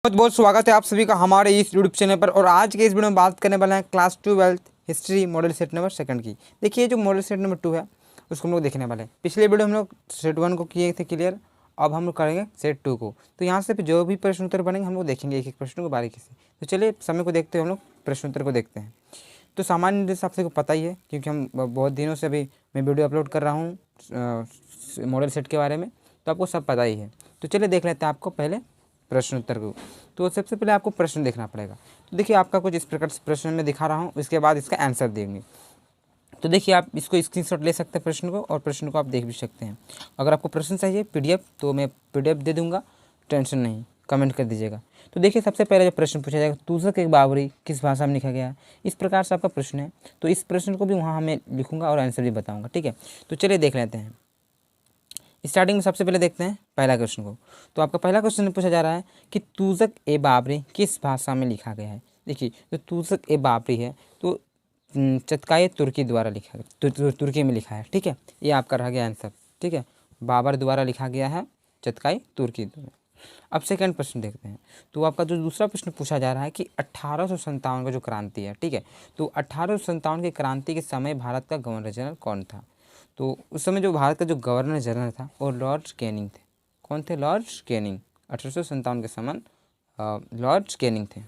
बहुत बहुत स्वागत है आप सभी का हमारे इस यूट्यूब चैनल पर। और आज के इस वीडियो में बात करने वाले हैं class 12 history model set number 2 की। देखिए जो मॉडल सेट नंबर 2 है उसको हम लोग देखने वाले हैं। पिछले वीडियो हम लोग सेट 1 को किए थे क्लियर, अब हम लोग करेंगे सेट 2 को। तो यहाँ से जो भी प्रश्न उत्तर बनेंगे हम लोग देखेंगे एक एक प्रश्न को बारीकी से। तो चलिए समय को देखते हुए हम लोग प्रश्न उत्तर को देखते हैं। तो सामान्य रूप से आपसे को पता ही है क्योंकि हम बहुत दिनों से अभी मैं वीडियो अपलोड कर रहा हूँ मॉडल सेट के बारे में, तो आपको सब पता ही है। तो चलिए देख लेते हैं आपको पहले प्रश्न उत्तर को। तो सबसे पहले आपको प्रश्न देखना पड़ेगा। तो देखिए आपका कुछ इस प्रकार से प्रश्न में दिखा रहा हूँ, इसके बाद इसका आंसर देंगे। तो देखिए आप इसको स्क्रीनशॉट ले सकते हैं प्रश्न को, और प्रश्न को आप देख भी सकते हैं। अगर आपको प्रश्न चाहिए पीडीएफ तो मैं पीडीएफ दे दूंगा, टेंशन नहीं, कमेंट कर दीजिएगा। तो देखिए सबसे पहले जो प्रश्न पूछा जाएगा, तूज़क एक बाबरी किस भाषा में लिखा गया है, इस प्रकार से आपका प्रश्न है। तो इस प्रश्न को भी वहाँ मैं लिखूँगा और आंसर भी बताऊँगा, ठीक है। तो चलिए देख लेते हैं। स्टार्टिंग में सबसे पहले देखते हैं पहला क्वेश्चन को। तो आपका पहला क्वेश्चन पूछा जा रहा है कि तूज़क ए बाबरी किस भाषा में लिखा गया है। देखिए जो तूज़क ए बाबरी है तो चतकाई तुर्की द्वारा लिखा गया, तुर्की में लिखा है, ठीक है। ये आपका रह गया आंसर, ठीक है। बाबर द्वारा लिखा गया है, चतकाई तुर्की द्वारा। अब सेकंड प्रश्न देखते हैं। तो आपका जो दूसरा प्रश्न पूछा जा रहा है कि 1857 का जो क्रांति है, ठीक है। तो 1857 की क्रांति के समय भारत का गवर्नर जनरल कौन था। तो उस समय जो भारत का जो गवर्नर जनरल था वो लॉर्ड कैनिंग थे। कौन थे? Lord Canning. 1857 के समय लॉर्ड कैनिंग थे।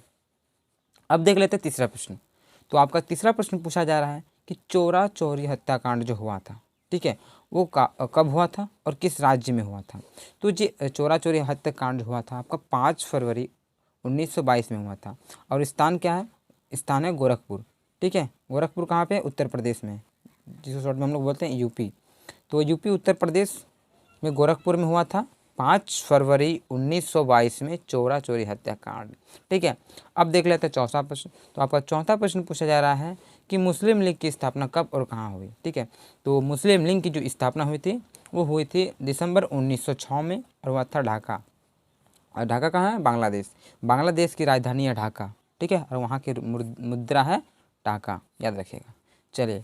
अब देख लेते हैं तीसरा प्रश्न। तो आपका तीसरा प्रश्न पूछा जा रहा है कि चोरा चोरी हत्याकांड जो हुआ था, ठीक है, वो कब हुआ था और किस राज्य में हुआ था। तो ये चोरा चोरी हत्याकांड हुआ था आपका 5 फरवरी 1922 में हुआ था। और स्थान क्या है? स्थान है गोरखपुर, ठीक है। गोरखपुर कहाँ पे है? उत्तर प्रदेश में, जिसको शॉर्ट में हम लोग बोलते हैं यूपी। तो यूपी उत्तर प्रदेश में गोरखपुर में हुआ था 5 फरवरी 1922 में चोरा चोरी हत्याकांड, ठीक है। अब देख लेते हैं चौथा प्रश्न। तो आपका चौथा प्रश्न पूछा जा रहा है कि मुस्लिम लीग की स्थापना कब और कहाँ हुई, ठीक है। तो मुस्लिम लीग की जो स्थापना हुई थी वो हुई थी दिसंबर 1906 में, और हुआ था ढाका। और ढाका कहाँ है? बांग्लादेश। बांग्लादेश की राजधानी है ढाका, ठीक है। और वहाँ की मुद्रा है टाका, याद रखिएगा। चलिए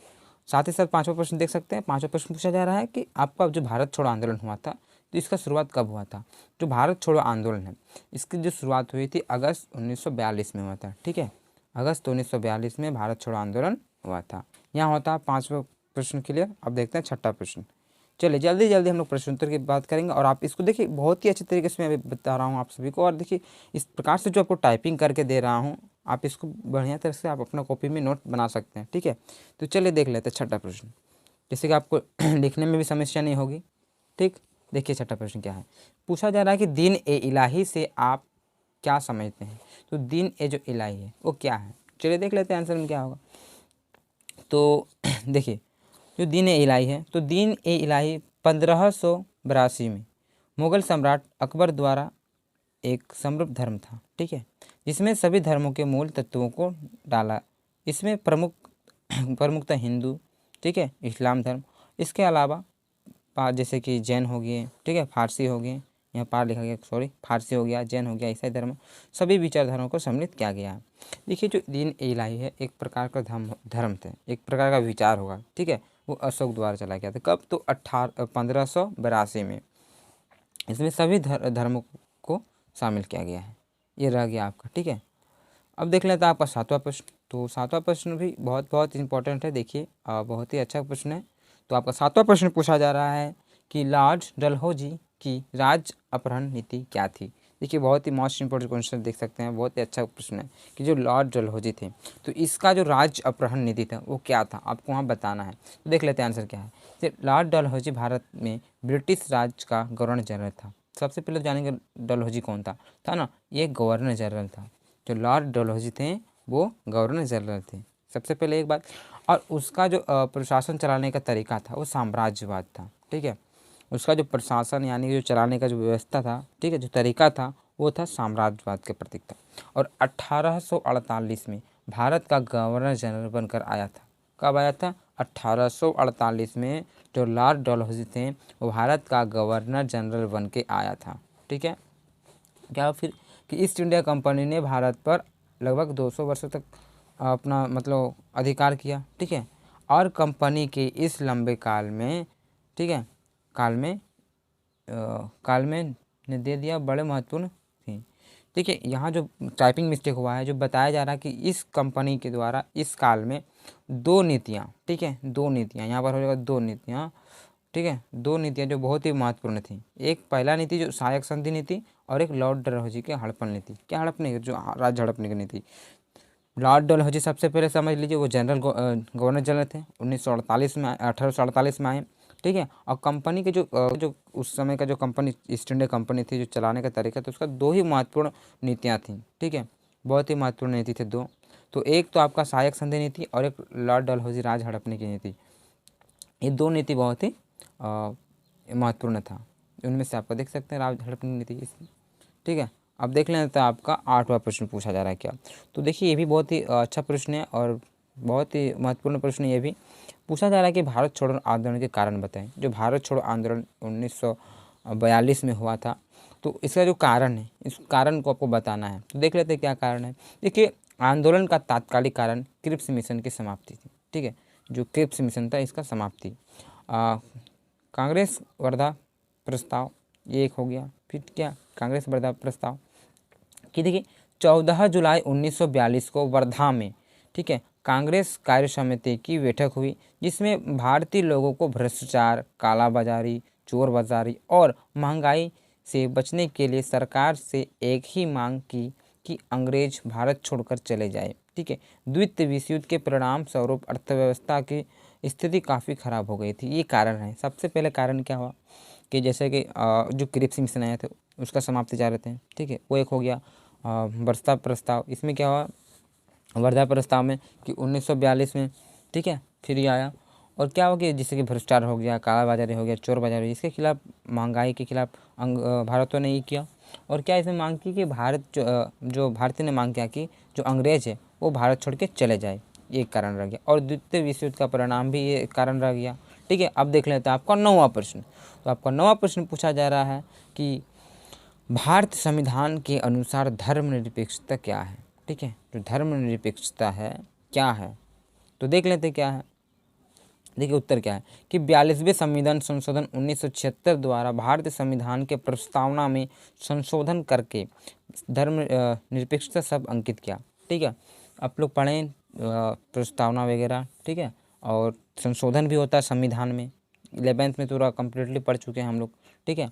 साथ ही साथ पांचवा प्रश्न देख सकते हैं। पांचवा प्रश्न पूछा जा रहा है कि आपका जो भारत छोड़ो आंदोलन हुआ था तो इसका शुरुआत कब हुआ था। जो भारत छोड़ो आंदोलन है इसकी जो शुरुआत हुई थी अगस्त 1942 में हुआ था, ठीक है। अगस्त 1942 में भारत छोड़ो आंदोलन हुआ था। यहाँ होता है पाँचवा प्रश्न क्लियर। अब देखते हैं छठा प्रश्न। चलिए जल्दी जल्दी हम लोग प्रश्न उत्तर की बात करेंगे, और आप इसको देखिए बहुत ही अच्छे तरीके से मैं अभी बता रहा हूँ आप सभी को। और देखिए इस प्रकार से जो आपको टाइपिंग करके दे रहा हूँ आप इसको बढ़िया तरह से आप अपना कॉपी में नोट बना सकते हैं, ठीक है। तो चलिए देख लेते हैं छठा प्रश्न, जैसे कि आपको लिखने में भी समस्या नहीं होगी, ठीक। देखिए छठा प्रश्न क्या है। पूछा जा रहा है कि दीन ए इलाही से आप क्या समझते हैं। तो दीन ए जो इलाही है वो क्या है। चलिए देख लेते हैं आंसर में क्या होगा। तो देखिए जो दीन ए इलाही है तो दीन ए इलाही 1582 में मुग़ल सम्राट अकबर द्वारा एक समृद्ध धर्म था, ठीक है, जिसमें सभी धर्मों के मूल तत्वों को डाला। इसमें प्रमुखतः हिंदू, ठीक है, इस्लाम धर्म, इसके अलावा जैसे कि जैन हो गए, ठीक है, फारसी हो गए, यहाँ पार लिखा गया सॉरी, फारसी हो गया, जैन हो गया, ईसाई धर्म, सभी विचारधाराओं को सम्मिलित किया गया है। देखिए जो दीन ए इलाही है एक प्रकार का धर्म थे, एक प्रकार का विचार होगा, ठीक है। वो अशोक द्वारा चला गया था। कब? तो 1582 में। इसमें सभी धर्मों को शामिल किया गया है। ये रह गया आपका, ठीक है। अब देख लेते हैं आपका सातवां प्रश्न। तो सातवां प्रश्न भी बहुत इंपॉर्टेंट है, देखिए बहुत ही अच्छा प्रश्न है। तो आपका सातवां प्रश्न पूछा जा रहा है कि लॉर्ड डलहौजी की राज्य अपहरण नीति क्या थी। देखिए बहुत ही मोस्ट इंपॉर्टेंट क्वेश्चन देख सकते हैं, बहुत ही अच्छा प्रश्न है कि जो लॉर्ड डलहौजी थे तो इसका जो राज्य अपहरण नीति था वो क्या था, आपको वहाँ बताना है। तो देख लेते हैं आंसर क्या है। तो लॉर्ड डलहौजी भारत में ब्रिटिश राज्य का गवर्नर जनरल था। सबसे पहले जानेंगे डलहौजी कौन था ना, ये गवर्नर जनरल था। जो लॉर्ड डलहौजी थे वो गवर्नर जनरल थे, सबसे पहले एक बात। और उसका जो प्रशासन चलाने का तरीका था वो साम्राज्यवाद था, ठीक है। उसका जो प्रशासन यानी जो चलाने का जो व्यवस्था था, ठीक है, जो तरीका था वो था साम्राज्यवाद के प्रतीक था। और 1848 में भारत का गवर्नर जनरल बनकर आया था। कब आया था? 1848 में जो लॉर्ड डलहौजी थे वो भारत का गवर्नर जनरल बन के आया था, ठीक है। क्या फिर कि ईस्ट इंडिया कंपनी ने भारत पर लगभग 200 वर्षों तक अपना मतलब अधिकार किया, ठीक है। और कंपनी के इस लंबे काल में, ठीक है, काल में ने दे दिया बड़े महत्वपूर्ण थी। ठीक है, यहाँ जो टाइपिंग मिस्टेक हुआ है, जो बताया जा रहा है कि इस कंपनी के द्वारा इस काल में 2 नीतियाँ, ठीक है, 2 नीतियाँ, यहाँ पर हो जाएगा 2 नीतियाँ, ठीक है, 2 नीतियाँ जो बहुत ही महत्वपूर्ण थी। एक पहला नीति जो सहायक संधि नीति, और एक लॉर्ड डलहौजी की हड़प्पन नीति। क्या हड़पने की, जो राज्य हड़पने की नीति। लॉर्ड डलहौजी सबसे पहले समझ लीजिए, वो जनरल गवर्नर जनरल थे, 1948 में 1848 में आए, ठीक है। और कंपनी के जो उस समय का जो कंपनी ईस्ट इंडिया कंपनी थी, जो चलाने का तरीका था, उसका 2 ही महत्वपूर्ण नीतियाँ थीं, ठीक है, बहुत ही महत्वपूर्ण नीति थे 2। तो एक तो आपका सहायक संधि नीति और एक लॉर्ड डलहौजी राज हड़पने की नीति। ये 2 नीति बहुत ही महत्वपूर्ण था। उनमें से आपको देख सकते हैं राज हड़पने की नीति, ठीक है। अब देख लें तो आपका 8वां प्रश्न पूछा जा रहा है क्या। तो देखिए ये भी बहुत ही अच्छा प्रश्न है और बहुत ही महत्वपूर्ण प्रश्न ये भी पूछा जा रहा है कि भारत छोड़ो आंदोलन के कारण बताएं। जो भारत छोड़ो आंदोलन 1942 में हुआ था, तो इसका जो कारण है, इस कारण को आपको बताना है। तो देख लेते हैं क्या कारण है। देखिए, आंदोलन का तात्कालिक कारण क्रिप्स मिशन की समाप्ति थी, ठीक है, जो क्रिप्स मिशन था इसका समाप्ति। कांग्रेस वर्धा प्रस्ताव, ये एक हो गया। फिर क्या, कांग्रेस वर्धा प्रस्ताव कि देखिए 14 जुलाई 1942 को वर्धा में, ठीक है, कांग्रेस कार्य समिति की बैठक हुई, जिसमें भारतीय लोगों को भ्रष्टाचार, कालाबाजारी, चोर बाजारी और महंगाई से बचने के लिए सरकार से एक ही मांग की कि अंग्रेज भारत छोड़कर चले जाए, ठीक है। द्वितीय विश्व युद्ध के परिणाम स्वरूप अर्थव्यवस्था की स्थिति काफ़ी खराब हो गई थी, ये कारण है। सबसे पहले कारण क्या हुआ कि जैसे कि जो क्रिप्स मिशन आए थे उसका समाप्ति चाह रहे थे, ठीक है, वो एक हो गया। वर्धा प्रस्ताव, इसमें क्या हुआ वर्धा प्रस्ताव में कि 1942 में, ठीक है, फिर ये आया। और क्या हो गया, जैसे कि भ्रष्टाचार हो गया, कालाबाजारी हो गया, चोर बाजारी, इसके खिलाफ, महंगाई के खिलाफ भारतों ने ये किया। और क्या इसमें मांग की कि भारत जो भारतीय ने मांग किया कि जो अंग्रेज है वो भारत छोड़ के चले जाए, ये कारण रह गया। और द्वितीय विश्व युद्ध का परिणाम भी ये कारण रह गया, ठीक है। अब देख लेते हैं आपका 9वां प्रश्न। तो आपका 9वां प्रश्न पूछा जा रहा है कि भारत संविधान के अनुसार धर्मनिरपेक्षता क्या है, ठीक है। जो धर्मनिरपेक्षता है क्या है, तो देख लेते हैं क्या है। देखिए उत्तर क्या है कि 42वें संविधान संशोधन 1976 द्वारा भारतीय संविधान के प्रस्तावना में संशोधन करके धर्म निरपेक्षता शब्द अंकित किया, ठीक है। आप लोग पढ़ें प्रस्तावना वगैरह, ठीक है, और संशोधन भी होता है संविधान में। 11th में पूरा कम्प्लीटली पढ़ चुके हैं हम लोग, ठीक है।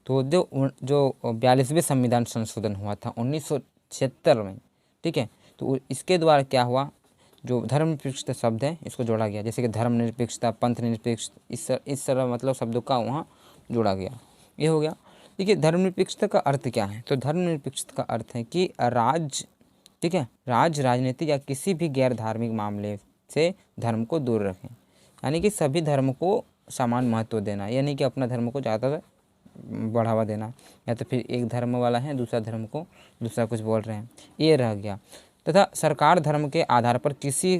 तो जो 42वें संविधान संशोधन हुआ था 1976 में, ठीक है, तो इसके द्वारा क्या हुआ, जो धर्मनिरपेक्षता शब्द है इसको जोड़ा गया। जैसे कि धर्मनिरपेक्षता, पंथ निरपेक्ष, इस तरह मतलब शब्दों का वहाँ जोड़ा गया, ये हो गया। देखिए धर्मनिरपेक्षता का अर्थ क्या है, तो धर्मनिरपेक्षता का अर्थ है कि राज्य, ठीक है, राज्य राजनीति या किसी भी गैर धार्मिक मामले से धर्म को दूर रखें, यानी कि सभी धर्म को समान महत्व देना, यानी कि अपना धर्म को ज़्यादा बढ़ावा देना, या तो फिर एक धर्म वाला है दूसरा धर्म को दूसरा कुछ बोल रहे हैं, ये रह गया। तथा सरकार धर्म के आधार पर किसी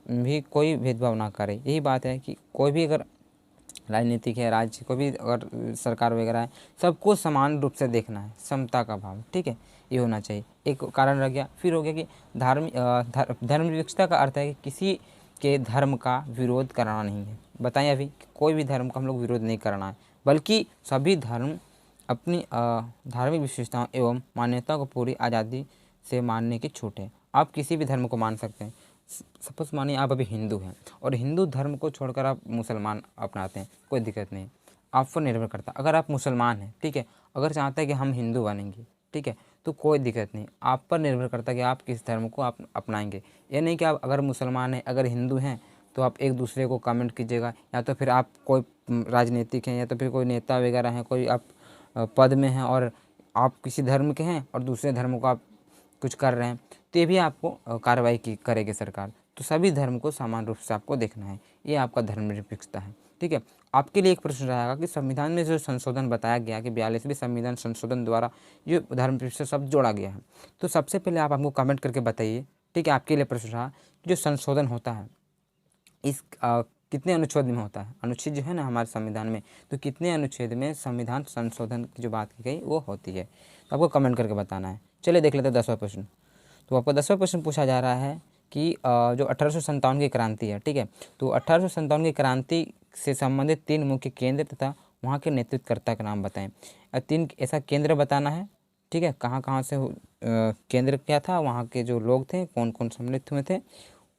भी कोई भेदभाव ना करे। यही बात है कि कोई भी अगर राजनीतिक है, राज्य कोई भी अगर सरकार वगैरह है, सबको समान रूप से देखना है, समता का भाव, ठीक है, ये होना चाहिए। एक कारण रह गया। फिर हो गया कि धर्मनिरपेक्षता का अर्थ है कि किसी के धर्म का विरोध करना नहीं है। बताएं अभी कोई भी धर्म का हम लोग विरोध नहीं करना है, बल्कि सभी धर्म अपनी धार्मिक विशेषताओं एवं मान्यताओं को पूरी आज़ादी से मानने की छूट है। आप किसी भी धर्म को मान सकते हैं। सपोज मानिए आप अभी हिंदू हैं और हिंदू धर्म को छोड़कर आप मुसलमान अपनाते हैं, कोई दिक्कत नहीं, आप पर निर्भर करता। अगर आप मुसलमान हैं, ठीक है, अगर चाहते हैं कि हम हिंदू बनेंगे, ठीक है, तो कोई दिक्कत नहीं, आप पर निर्भर करता है कि आप किस धर्म को आप अपनाएंगे। ये नहीं कि आप अगर मुसलमान हैं, अगर हिंदू हैं तो आप एक दूसरे को कमेंट कीजिएगा, या तो फिर आप कोई राजनीतिक हैं या तो फिर कोई नेता वगैरह हैं, कोई आप पद में हैं और आप किसी धर्म के हैं और दूसरे धर्म को आप कुछ कर रहे हैं, तो ये भी आपको कार्रवाई की करेगी सरकार। तो सभी धर्म को समान रूप से आपको देखना है, ये आपका धर्मनिरपेक्षता है, ठीक है। आपके लिए एक प्रश्न रहेगा कि संविधान में जो संशोधन बताया गया कि 42वें संविधान संशोधन द्वारा जो धर्मनिरपेक्षता शब्द जोड़ा गया है, तो सबसे पहले आप हमको कमेंट करके बताइए, ठीक है। आपके लिए प्रश्न रहा, जो संशोधन होता है इस कितने अनुच्छेद में होता है, अनुच्छेद जो है ना हमारे संविधान में, तो कितने अनुच्छेद में संविधान संशोधन की जो बात की गई वो होती है, तो आपको कमेंट करके बताना है। चलिए देख लेते हैं 10वां प्रश्न। तो आपको 10वां प्रश्न पूछा जा रहा है कि जो 1857 की क्रांति है, ठीक है, तो 1857 की क्रांति से संबंधित 3 मुख्य केंद्र तथा वहाँ के नेतृत्वकर्ता का नाम बताएं। 3 ऐसा केंद्र बताना है, ठीक है, कहाँ कहाँ से केंद्र क्या था, वहाँ के जो लोग थे कौन कौन सम्मिलित हुए थे,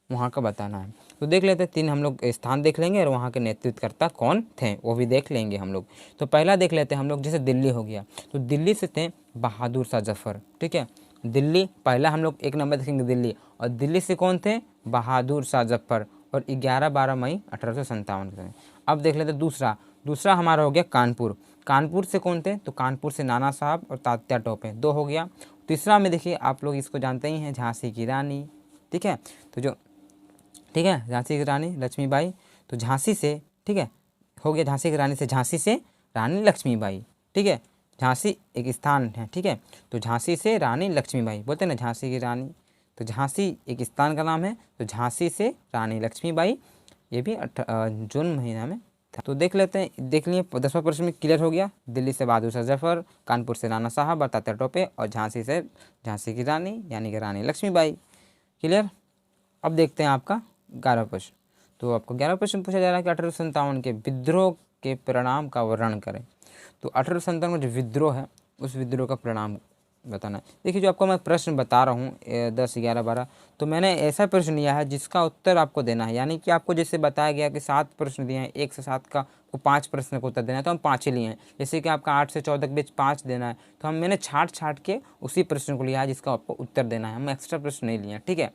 वहाँ का बताना है। तो देख लेते हैं, 3 हम लोग स्थान देख लेंगे और वहाँ के नेतृत्वकर्ता कौन थे वो भी देख लेंगे हम लोग। तो पहला देख लेते हैं हम लोग, जैसे दिल्ली हो गया, तो दिल्ली से थे बहादुर शाह जफर। ठीक है, दिल्ली पहला हम लोग 1 नंबर देखेंगे दिल्ली, और दिल्ली से कौन थे, बहादुर शाह जफर, और 11-12 मई 1857 के समय। अब देख लेते हैं दूसरा, दूसरा हमारा हो गया कानपुर। कानपुर से कौन थे, तो कानपुर से नाना साहब और तात्या टोपे, 2 हो गया। तीसरा में देखिए, आप लोग इसको जानते ही हैं, झांसी की रानी। ठीक है, तो जो ठीक है, झांसी की रानी लक्ष्मीबाई, तो झांसी से, ठीक है, हो गया झांसी की रानी से, झांसी से रानी लक्ष्मीबाई। ठीक है, झांसी एक स्थान है। ठीक है, तो झांसी से रानी लक्ष्मीबाई, बोलते हैं ना झांसी की रानी, तो झांसी एक स्थान का नाम है, तो झांसी से रानी लक्ष्मीबाई, ये भी जून महीना में था। तो देख लेते हैं, देख लिए 10वां प्रश्न में क्लियर हो गया। दिल्ली से बहादुर शाह जफर, कानपुर से नाना साहब और तात्या टोपे, और झांसी से झांसी की रानी यानी कि रानी लक्ष्मीबाई। क्लियर। अब देखते हैं आपका 11वां प्रश्न। तो आपको 11वां प्रश्न पूछा जा रहा है कि 1857 के विद्रोह के परिणाम का वर्णन करें। तो 1857 में जो विद्रोह है उस विद्रोह का परिणाम बताना है। देखिए, जो आपको मैं प्रश्न बता रहा हूँ 10, 11, 12, तो मैंने ऐसा प्रश्न लिया है जिसका उत्तर आपको देना है। यानी कि आपको जैसे बताया गया कि 7 प्रश्न दिए हैं, 1 से 7 का को 5 प्रश्न का उत्तर देना है, तो हम 5 ही लिए हैं। जैसे कि आपका 8 से 14 के बीच 5 देना है, तो मैंने छाट के उसी प्रश्न को लिया है जिसका आपको उत्तर देना है, हम एक्स्ट्रा प्रश्न नहीं लिए हैं। ठीक है,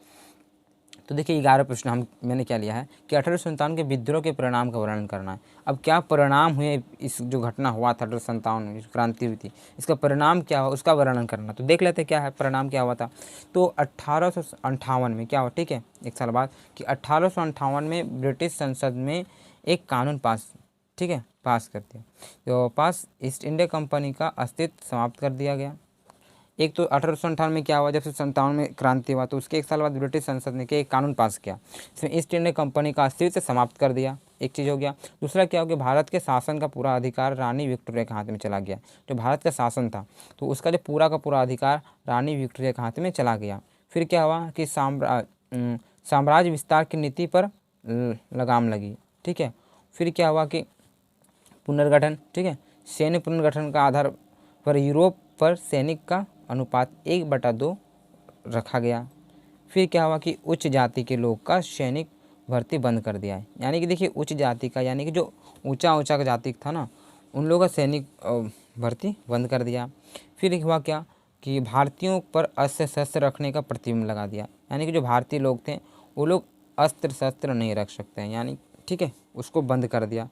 तो देखिए 11 प्रश्न मैंने क्या लिया है कि 1857 के विद्रोह के परिणाम का वर्णन करना है। अब क्या परिणाम हुए, इस जो घटना हुआ था 1857 में, क्रांति हुई थी, इसका परिणाम क्या हुआ उसका वर्णन करना। तो देख लेते क्या है परिणाम, क्या हुआ था। तो 1858 में क्या हुआ, ठीक है, 1 साल बाद, कि 1858 में ब्रिटिश संसद में एक कानून पास, ठीक है, पास कर दिया। तो पास ईस्ट इंडिया कंपनी का अस्तित्व समाप्त कर दिया गया। एक तो 1858 में क्या हुआ, जब से 57 में क्रांति हुआ, तो उसके 1 साल बाद ब्रिटिश संसद ने एक कानून पास किया, इसमें ईस्ट इंडिया कंपनी का अस्तित्व समाप्त कर दिया। एक चीज़ हो गया। दूसरा क्या हो गया, भारत के शासन का पूरा अधिकार रानी विक्टोरिया के हाथ में चला गया। जो भारत का शासन था तो उसका जो पूरा का पूरा अधिकार रानी विक्टोरिया के हाथ में चला गया। फिर क्या हुआ कि साम्राज्य विस्तार की नीति पर लगाम लगी। ठीक है, फिर क्या हुआ कि पुनर्गठन, ठीक है, सैन्य पुनर्गठन का आधार पर यूरोप पर सैनिक का अनुपात 1/2 रखा गया। फिर क्या हुआ कि उच्च जाति के लोग का सैनिक भर्ती बंद कर दिया है। यानी कि देखिए, उच्च जाति का यानी कि जो ऊंचा का जाति था ना, उन लोगों का सैनिक भर्ती बंद कर दिया। फिर हुआ क्या कि भारतीयों पर अस्त्र शस्त्र रखने का प्रतिबंध लगा दिया। यानी कि जो भारतीय लोग थे वो लोग अस्त्र शस्त्र नहीं रख सकते हैं, यानी ठीक है, उसको बंद कर दिया।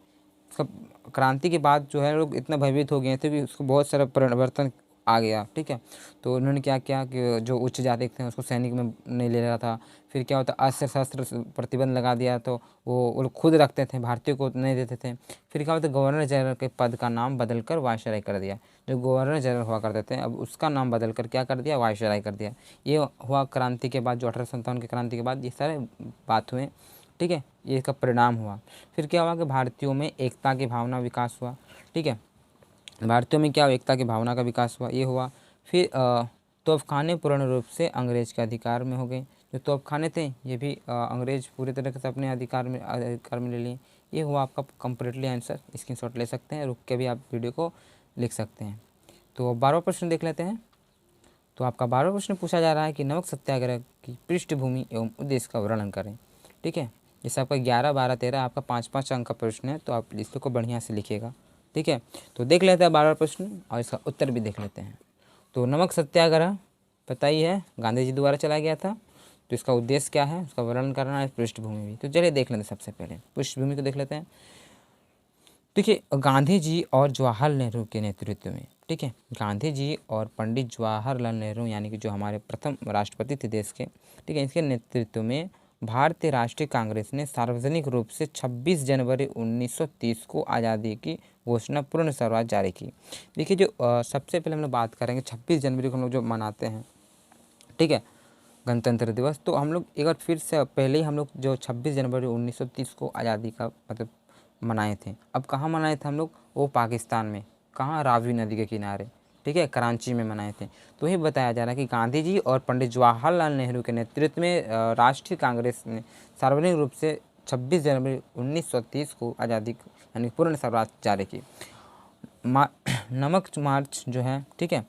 क्रांति के बाद जो है लोग इतना भयभीत हो गए थे कि उसको बहुत सारा परिवर्तन आ गया। ठीक है, तो उन्होंने क्या किया कि जो उच्च जाति थे उसको सैनिक में नहीं ले रहा था। फिर क्या होता, अस्त्र शस्त्र प्रतिबंध लगा दिया, तो वो लोग खुद रखते थे, भारतीयों को नहीं देते थे। फिर क्या होता, गवर्नर जनरल के पद का नाम बदल कर वायसराय कर दिया। जो गवर्नर जनरल हुआ करते थे अब उसका नाम बदल कर क्या कर दिया, वायसराय कर दिया। ये हुआ क्रांति के बाद, जो 1857 की क्रांति के बाद ये सारे बात हुए। ठीक है, ये इसका परिणाम हुआ। फिर क्या हुआ कि भारतीयों में एकता की भावना विकास हुआ। ठीक है, भारतीयों में क्या एकता की भावना का विकास हुआ, ये हुआ। फिर तोपखाने पूर्ण रूप से अंग्रेज के अधिकार में हो गए। जो तोपखाने थे ये भी अंग्रेज पूरी तरह से अपने अधिकार में ले लिए। ये हुआ आपका कंप्लीटली आंसर, स्क्रीनशॉट ले सकते हैं, रुक के भी आप वीडियो को लिख सकते हैं। तो 12वां प्रश्न देख लेते हैं। तो आपका 12वां प्रश्न पूछा जा रहा है कि नमक सत्याग्रह की पृष्ठभूमि एवं उद्देश्य का वर्णन करें। ठीक है, जैसे आपका 11, 12, 13 आपका 5-5 अंक का प्रश्न है, तो आप इसको बढ़िया से लिखिएगा। ठीक है, तो देख लेते हैं 12वां प्रश्न और इसका उत्तर भी देख लेते हैं। तो नमक सत्याग्रह पता ही है, गांधी जी द्वारा चलाया गया था। तो इसका उद्देश्य क्या है, उसका वर्णन करना है, पृष्ठभूमि भी। तो चलिए देख लेते हैं, सबसे पहले पृष्ठभूमि को देख लेते हैं। देखिए, गांधी जी और जवाहरलाल नेहरू के नेतृत्व में, ठीक है, गांधी जी और पंडित जवाहरलाल नेहरू यानी कि जो हमारे प्रथम राष्ट्रपति थे देश के, ठीक है, इसके नेतृत्व में भारतीय राष्ट्रीय कांग्रेस ने सार्वजनिक रूप से 26 जनवरी 1930 को आज़ादी की घोषणा पूर्ण स्वराज जारी की। देखिए, जो सबसे पहले हम लोग बात करेंगे 26 जनवरी को हम लोग जो मनाते हैं, ठीक है, गणतंत्र दिवस, तो हम लोग एक बार फिर से पहले ही हम लोग जो 26 जनवरी 1930 को आज़ादी का मतलब मनाए थे। अब कहाँ मनाए थे हम लोग, वो पाकिस्तान में, कहाँ, रावी नदी के किनारे, ठीक है, कराची में मनाए थे। तो ये बताया जा रहा है कि गांधी जी और पंडित जवाहरलाल नेहरू के नेतृत्व में राष्ट्रीय कांग्रेस ने सार्वजनिक रूप से 26 जनवरी 1930 को आज़ादी यानी पूर्ण स्वराज जारी की। नमक मार्च जो है, ठीक है,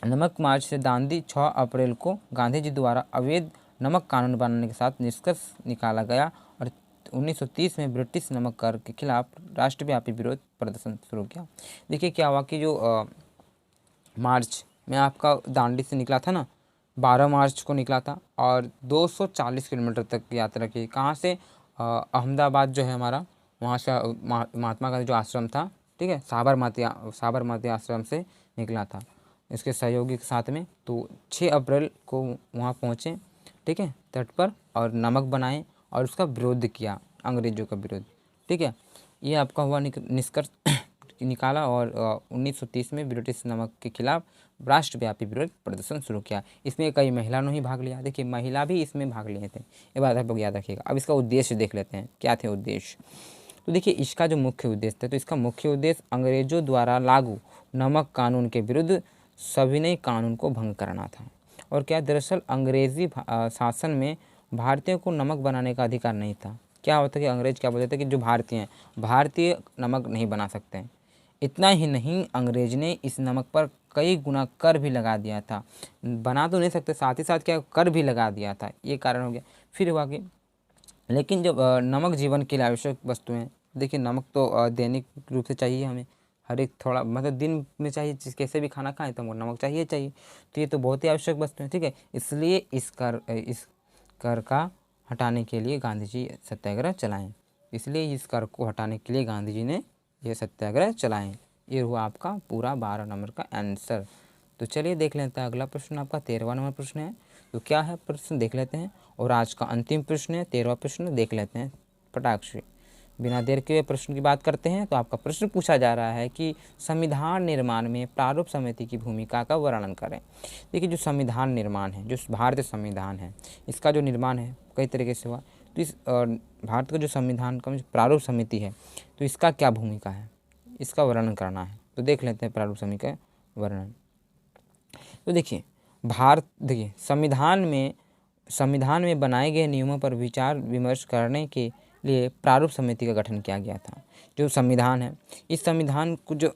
नमक मार्च से दांडी 6 अप्रैल को गांधी जी द्वारा अवैध नमक कानून बनाने के साथ निष्कर्ष निकाला गया और 1930 में ब्रिटिश नमक कर के खिलाफ राष्ट्रव्यापी विरोध प्रदर्शन शुरू किया। देखिए क्या हुआ कि जो मार्च में आपका दांडी से निकला था ना, 12 मार्च को निकला था और 240 किलोमीटर तक की यात्रा की। कहाँ से? अहमदाबाद जो है हमारा, वहाँ से महात्मा गांधी जो आश्रम था, ठीक है, साबरमती आश्रम से निकला था इसके सहयोगी के साथ में। तो 6 अप्रैल को वहाँ पहुँचे, ठीक है, तट पर, और नमक बनाए और उसका विरोध किया, अंग्रेज़ों का विरोध, ठीक है। ये आपका हुआ निष्कर्ष निकाला और 1930 में ब्रिटिश नमक के खिलाफ राष्ट्रव्यापी विरोध प्रदर्शन शुरू किया। इसमें कई महिलाओं ने ही भाग लिया। देखिए महिला भी इसमें भाग लिए थे, ये बात आप लोग याद रखिएगा। अब इसका उद्देश्य देख लेते हैं, क्या थे उद्देश्य। तो देखिए इसका जो मुख्य उद्देश्य था, तो इसका मुख्य उद्देश्य अंग्रेज़ों द्वारा लागू नमक कानून के विरुद्ध सविनय कानून को भंग करना था। और क्या, दरअसल अंग्रेज़ी शासन में भारतीयों को नमक बनाने का अधिकार नहीं था। क्या होता कि अंग्रेज क्या बोलते थे कि जो भारतीय हैं, भारतीय नमक नहीं बना सकते हैं। इतना ही नहीं, अंग्रेज ने इस नमक पर कई गुना कर भी लगा दिया था। बना तो नहीं सकते, साथ ही साथ क्या कर भी लगा दिया था, ये कारण हो गया। फिर हुआ कि लेकिन जब नमक जीवन के लिए आवश्यक वस्तु हैं। देखिए नमक तो दैनिक रूप से चाहिए हमें, हर एक थोड़ा मतलब दिन में चाहिए, कैसे भी खाना खाएं तो हमको नमक चाहिए चाहिए। तो ये तो बहुत ही आवश्यक वस्तु है, ठीक है। इसलिए इस कर का हटाने के लिए गांधी जी सत्याग्रह चलाएं। इसलिए इस कर को हटाने के लिए गांधी जी ने ये सत्याग्रह चलाएं। ये हुआ आपका पूरा 12 नंबर का आंसर। तो चलिए देख लेते हैं अगला प्रश्न, आपका 13वां नंबर प्रश्न है। तो क्या है प्रश्न देख लेते हैं। और आज का अंतिम प्रश्न है 13वां प्रश्न, देख लेते हैं फटाक से, बिना देर के प्रश्न की बात करते हैं। तो आपका प्रश्न पूछा जा रहा है कि संविधान निर्माण में प्रारूप समिति की भूमिका का वर्णन करें। देखिए जो संविधान निर्माण है, जो भारतीय संविधान है, इसका जो निर्माण है कई तरीके से हुआ। तो इस भारत का जो संविधान का प्रारूप समिति है, तो इसका क्या भूमिका है, इसका वर्णन करना है। तो देख लेते हैं प्रारूप समिति का वर्णन। तो देखिए देखिए संविधान में बनाए गए नियमों पर विचार विमर्श करने के लिए प्रारूप समिति का गठन किया गया था। जो संविधान है, इस संविधान को जो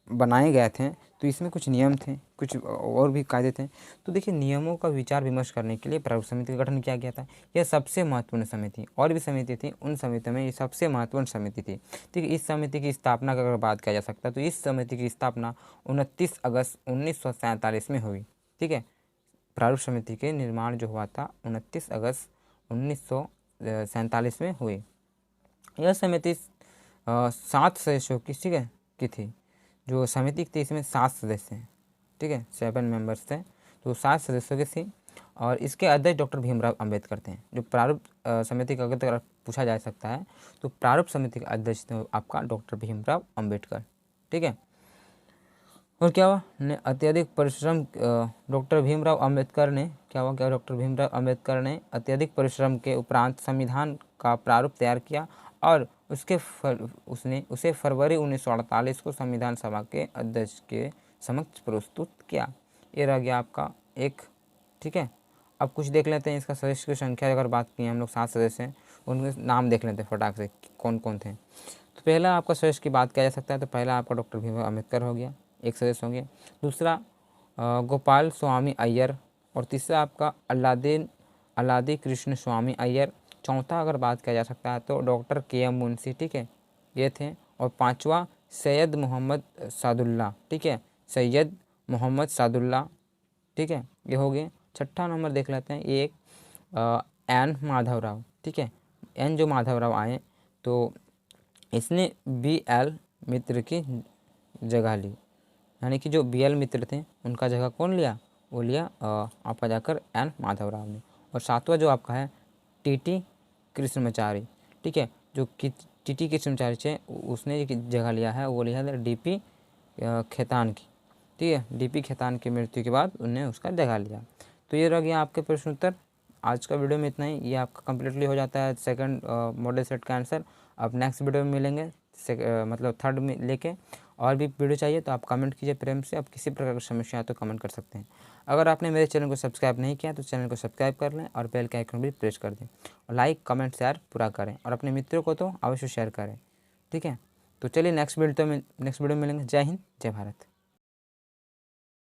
बनाए गए थे, तो इसमें कुछ नियम थे, कुछ और भी कायदे थे। तो देखिए नियमों का विचार विमर्श करने के लिए प्रारूप समिति का गठन किया गया था। यह सबसे महत्वपूर्ण समिति, और भी समिति थी, उन समितियों में ये सबसे महत्वपूर्ण समिति थी। ठीक है, इस समिति की स्थापना की अगर बात किया जा सकता है, तो इस समिति की स्थापना 29 अगस्त 1947 में हुई। ठीक है, प्रारूप समिति के निर्माण जो हुआ था 29 अगस्त 1947 में हुई। यह समिति 7 सदस्यों की, ठीक है, की थी। जो समिति थी इसमें 7 सदस्य हैं, ठीक है, 7 मेंबर्स थे, तो 7 सदस्यों की थी। और इसके अध्यक्ष डॉक्टर भीमराव अंबेडकर थे। जो प्रारूप समिति का अगर पूछा जा सकता है, तो प्रारूप समिति के अध्यक्ष थे आपका डॉक्टर भीमराव अंबेडकर। ठीक है, और क्या हुआ ने अत्यधिक परिश्रम डॉक्टर भीमराव अंबेडकर ने क्या हुआ क्या डॉक्टर भीमराव अंबेडकर ने अत्यधिक परिश्रम के उपरांत संविधान का प्रारूप तैयार किया और उसे फरवरी 1948 को संविधान सभा के अध्यक्ष के समक्ष प्रस्तुत किया। ये रह गया आपका एक। ठीक है, अब कुछ देख लेते हैं इसका सदस्य की संख्या। अगर बात की हम लोग 7 सदस्य हैं, उनके नाम देख लेते हैं फटाक से कौन कौन थे। तो पहला आपका सदस्य की बात किया जा सकता है, तो पहला आपका डॉक्टर भीमराव अंबेडकर हो गया, एक सदस्य हो गया। दूसरा गोपाल स्वामी अय्यर, और तीसरा आपका अल्लादी कृष्ण स्वामी अय्यर। चौथा अगर बात किया जा सकता है तो डॉक्टर के.एम. मुंशी, ठीक है, ये थे। और पांचवा सैयद मोहम्मद सादुल्ला, ठीक है, सैयद मोहम्मद सादुल्ला, ठीक है, ये हो गए। छठा नंबर देख लेते हैं, एक एन माधवराव, ठीक है, एन जो माधवराव आए, तो इसने बी.एल. मित्र की जगह ली, यानी कि जो बी.एल. मित्र थे उनका जगह कौन लिया, वो लिया आपका जाकर एन माधवराव ने। और सातवां जो आपका है टी.टी. कृष्णमाचारी, ठीक है, जो कि टी.टी. कृष्णमाचारी थे, उसने जगह लिया है, वो लिया है डी.पी. खेतान की, ठीक है, डी.पी. खेतान की मृत्यु के बाद उन्होंने उसका जगह लिया। तो ये रह गया आपके प्रश्न उत्तर। आज का वीडियो में इतना ही, ये आपका कम्प्लीटली हो जाता है सेकंड मॉडल सेट का आंसर। अब नेक्स्ट वीडियो में मिलेंगे मतलब थर्ड में लेके। और भी वीडियो चाहिए तो आप कमेंट कीजिए प्रेम से। आप किसी प्रकार की समस्या है तो कमेंट कर सकते हैं। अगर आपने मेरे चैनल को सब्सक्राइब नहीं किया तो चैनल को सब्सक्राइब कर लें और बेल का आइकन भी प्रेस कर दें, और लाइक कमेंट शेयर पूरा करें, और अपने मित्रों को तो अवश्य शेयर करें। ठीक है, तो चलिए नेक्स्ट वीडियो में मिलेंगे। जय हिंद, जय भारत।